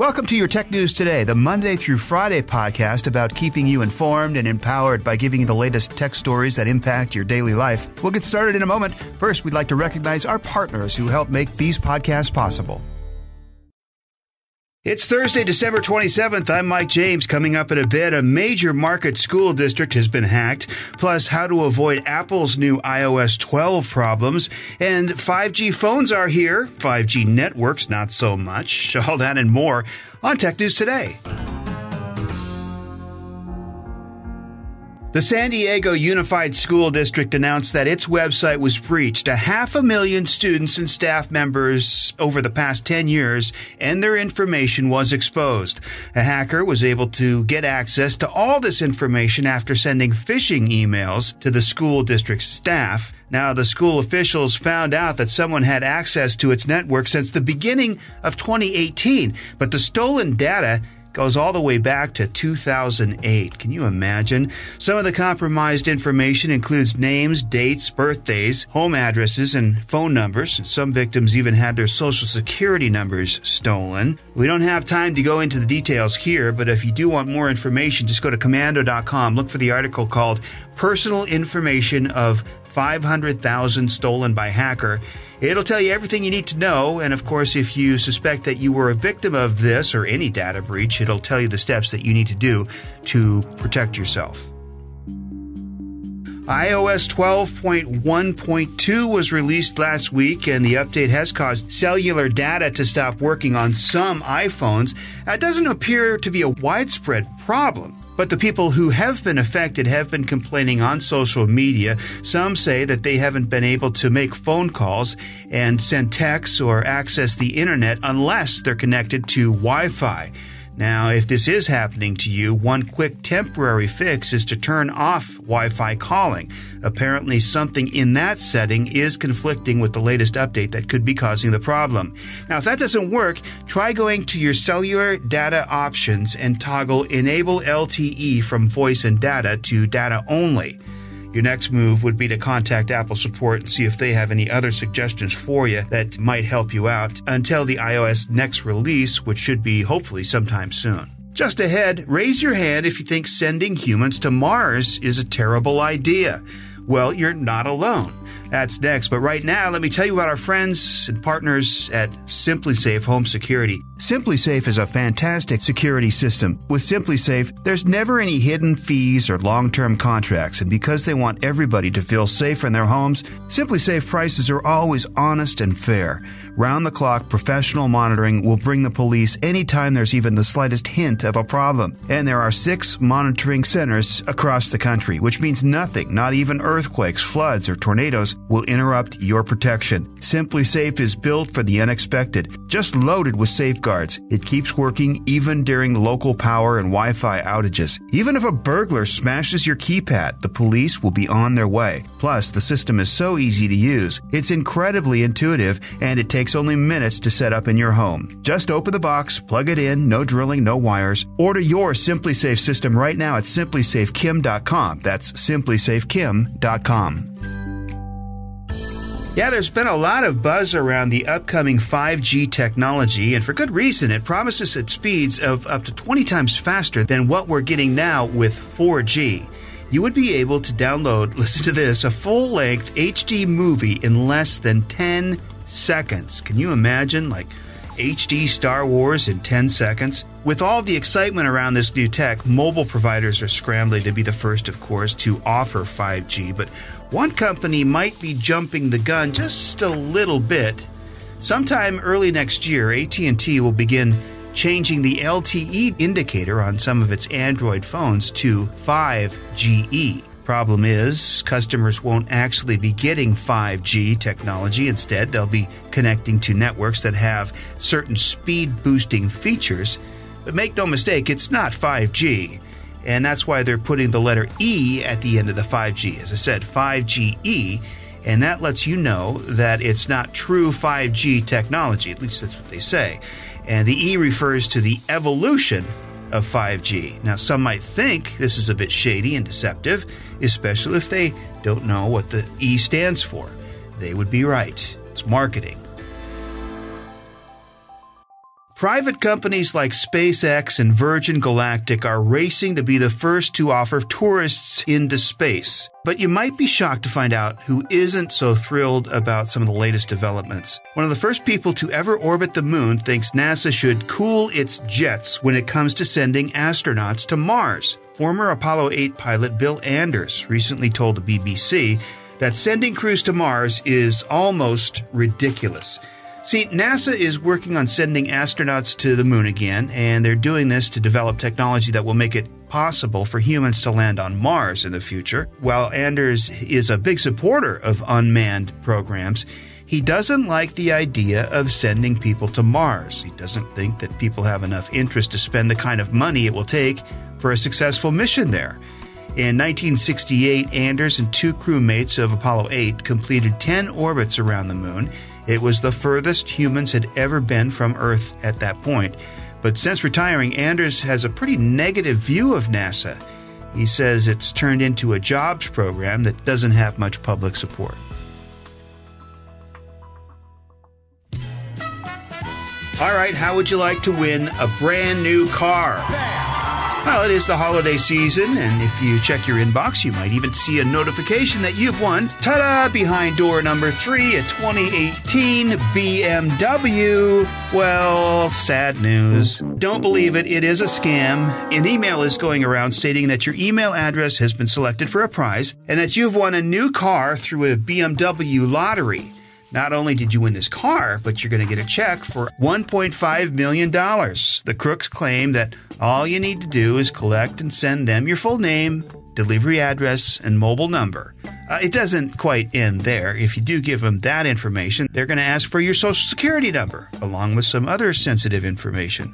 Welcome to your Tech News Today, the Monday through Friday podcast about keeping you informed and empowered by giving you the latest tech stories that impact your daily life. We'll get started in a moment. First, we'd like to recognize our partners who help make these podcasts possible. It's Thursday, December 27th. I'm Mike James. Coming up in a bit, a major market school district has been hacked, plus how to avoid Apple's new iOS 12 problems, and 5G phones are here, 5G networks not so much. All that and more on Tech News Today. The San Diego Unified School District announced that its website was breached. 500,000 students and staff members over the past 10 years, and their information was exposed. A hacker was able to get access to all this information after sending phishing emails to the school district's staff. Now, the school officials found out that someone had access to its network since the beginning of 2018, but the stolen data goes all the way back to 2008. Can you imagine? Some of the compromised information includes names, dates, birthdays, home addresses, and phone numbers. Some victims even had their social security numbers stolen. We don't have time to go into the details here, but if you do want more information, just go to commando.com. Look for the article called Personal Information of 500,000 Stolen by Hacker. It'll tell you everything you need to know, and of course, if you suspect that you were a victim of this or any data breach, it'll tell you the steps that you need to do to protect yourself. iOS 12.1.2 was released last week, and the update has caused cellular data to stop working on some iPhones. It doesn't appear to be a widespread problem, but the people who have been affected have been complaining on social media. Some say that they haven't been able to make phone calls and send texts or access the internet unless they're connected to Wi-Fi. Now, if this is happening to you, one quick temporary fix is to turn off Wi-Fi calling. Apparently, something in that setting is conflicting with the latest update that could be causing the problem. Now, if that doesn't work, try going to your cellular data options and toggle Enable LTE from voice and data to data only. Your next move would be to contact Apple support and see if they have any other suggestions for you that might help you out until the iOS next release, which should be hopefully sometime soon. Just ahead, raise your hand if you think sending humans to Mars is a terrible idea. Well, you're not alone. That's next, but right now, let me tell you about our friends and partners at SimpliSafe Home Security. SimpliSafe is a fantastic security system. With SimpliSafe, there's never any hidden fees or long-term contracts, and because they want everybody to feel safe in their homes, SimpliSafe prices are always honest and fair. Round-the-clock professional monitoring will bring the police anytime there's even the slightest hint of a problem. And there are 6 monitoring centers across the country, which means nothing, not even earthquakes, floods, or tornadoes, will interrupt your protection. SimpliSafe is built for the unexpected, just loaded with safeguards. It keeps working even during local power and Wi-Fi outages. Even if a burglar smashes your keypad, the police will be on their way. Plus, the system is so easy to use. It's incredibly intuitive, and it takes only minutes to set up in your home. Just open the box, plug it in, no drilling, no wires. Order your SimpliSafe system right now at simplysafekim.com. That's simplysafekim.com. Yeah, there's been a lot of buzz around the upcoming 5G technology, and for good reason. It promises at speeds of up to 20 times faster than what we're getting now with 4G. You would be able to download, listen to this, a full-length HD movie in less than 10 seconds. Can you imagine, like HD Star Wars in 10 seconds? With all the excitement around this new tech, mobile providers are scrambling to be the first, of course, to offer 5G, but one company might be jumping the gun just a little bit. Sometime early next year, AT&T will begin changing the LTE indicator on some of its Android phones to 5GE. Problem is, customers won't actually be getting 5G technology. Instead, they'll be connecting to networks that have certain speed-boosting features. But make no mistake, it's not 5G. And that's why they're putting the letter E at the end of the 5G. As I said, 5GE, and that lets you know that it's not true 5G technology. At least that's what they say. And the E refers to the evolution of 5G. Now, some might think this is a bit shady and deceptive, especially if they don't know what the E stands for. They would be right. It's marketing. Private companies like SpaceX and Virgin Galactic are racing to be the first to offer tourists into space. But you might be shocked to find out who isn't so thrilled about some of the latest developments. One of the first people to ever orbit the moon thinks NASA should cool its jets when it comes to sending astronauts to Mars. Former Apollo 8 pilot Bill Anders recently told the BBC that sending crews to Mars is almost ridiculous. See, NASA is working on sending astronauts to the moon again, and they're doing this to develop technology that will make it possible for humans to land on Mars in the future. While Anders is a big supporter of unmanned programs, he doesn't like the idea of sending people to Mars. He doesn't think that people have enough interest to spend the kind of money it will take for a successful mission there. In 1968, Anders and two crewmates of Apollo 8 completed 10 orbits around the moon. It was the furthest humans had ever been from Earth at that point. But since retiring, Anders has a pretty negative view of NASA. He says it's turned into a jobs program that doesn't have much public support. All right, how would you like to win a brand new car? Well, it is the holiday season, and if you check your inbox, you might even see a notification that you've won. Ta-da! Behind door number 3, a 2018 BMW. Well, sad news. Don't believe it. It is a scam. An email is going around stating that your email address has been selected for a prize and that you've won a new car through a BMW lottery. Not only did you win this car, but you're going to get a check for $1.5 million. The Crooks claim that all you need to do is collect and send them your full name, delivery address, and mobile number. It doesn't quite end there. If you do give them that information, they're going to ask for your social security number, along with some other sensitive information.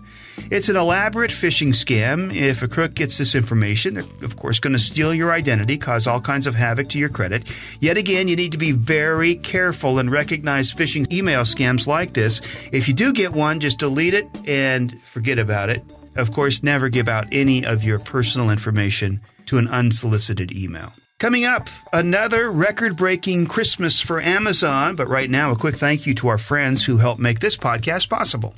It's an elaborate phishing scam. If a crook gets this information, they're, of course, going to steal your identity, cause all kinds of havoc to your credit. Yet again, you need to be very careful and recognize phishing email scams like this. If you do get one, just delete it and forget about it. Of course, never give out any of your personal information to an unsolicited email. Coming up, another record-breaking Christmas for Amazon, but right now, a quick thank you to our friends who helped make this podcast possible.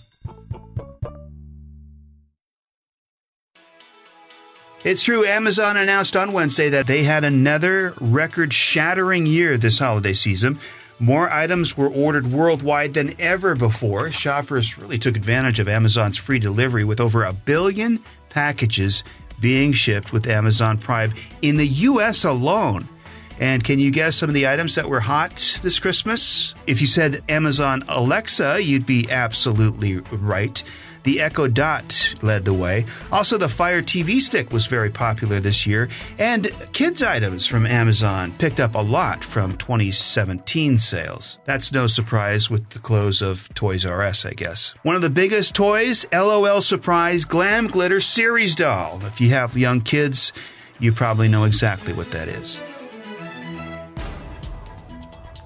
It's true, Amazon announced on Wednesday that they had another record-shattering year this holiday season. More items were ordered worldwide than ever before. Shoppers really took advantage of Amazon's free delivery with over 1 billion packages being shipped with Amazon Prime in the U.S. alone. And can you guess some of the items that were hot this Christmas? If you said Amazon Alexa, you'd be absolutely right. The Echo Dot led the way. Also, the Fire TV Stick was very popular this year. And kids' items from Amazon picked up a lot from 2017 sales. That's no surprise with the close of Toys R Us, I guess. One of the biggest toys, LOL Surprise Glam Glitter Series Doll. If you have young kids, you probably know exactly what that is.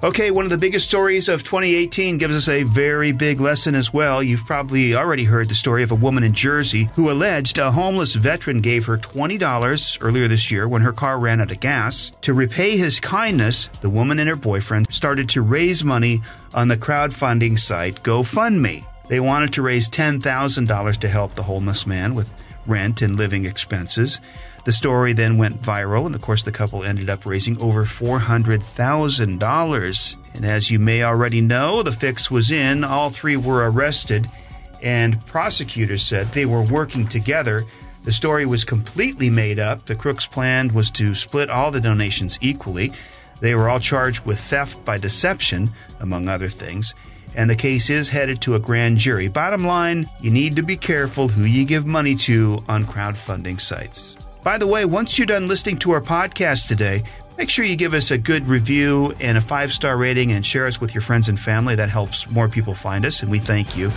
Okay, one of the biggest stories of 2018 gives us a very big lesson as well. You've probably already heard the story of a woman in Jersey who alleged a homeless veteran gave her $20 earlier this year when her car ran out of gas. To repay his kindness, the woman and her boyfriend started to raise money on the crowdfunding site GoFundMe. They wanted to raise $10,000 to help the homeless man with rent and living expenses. The story then went viral, and of course the couple ended up raising over $400,000. And as you may already know, the fix was in. All three were arrested, and prosecutors said they were working together. The story was completely made up. The Crooks' plan was to split all the donations equally. They were all charged with theft by deception, among other things. And the case is headed to a grand jury. Bottom line, you need to be careful who you give money to on crowdfunding sites. By the way, once you're done listening to our podcast today, make sure you give us a good review and a 5-star rating and share us with your friends and family. That helps more people find us, and we thank you.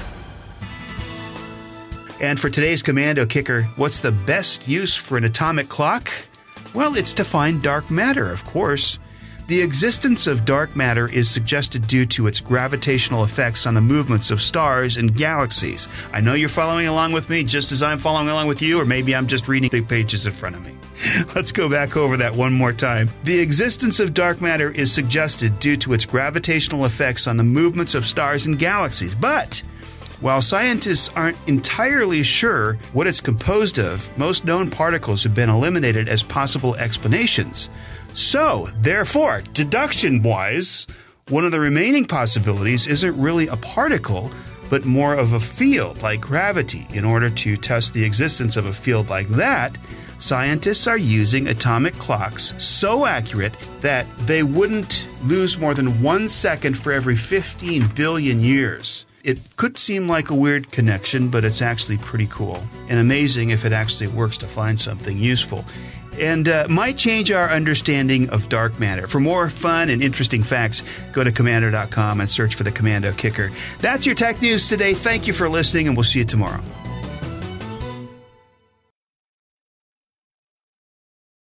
And for today's Commando Kicker, what's the best use for an atomic clock? Well, it's to find dark matter, of course. The existence of dark matter is suggested due to its gravitational effects on the movements of stars and galaxies. I know you're following along with me just as I'm following along with you, or maybe I'm just reading the pages in front of me. Let's go back over that one more time. The existence of dark matter is suggested due to its gravitational effects on the movements of stars and galaxies. But While scientists aren't entirely sure what it's composed of, most known particles have been eliminated as possible explanations. So, therefore, deduction-wise, one of the remaining possibilities isn't really a particle, but more of a field, like gravity. In order to test the existence of a field like that, scientists are using atomic clocks so accurate that they wouldn't lose more than 1 second for every 15 billion years. It could seem like a weird connection, but it's actually pretty cool and amazing if it actually works to find something useful. And might change our understanding of dark matter. For more fun and interesting facts, go to Commando.com and search for the Commando Kicker. That's your tech news today. Thank you for listening, and we'll see you tomorrow.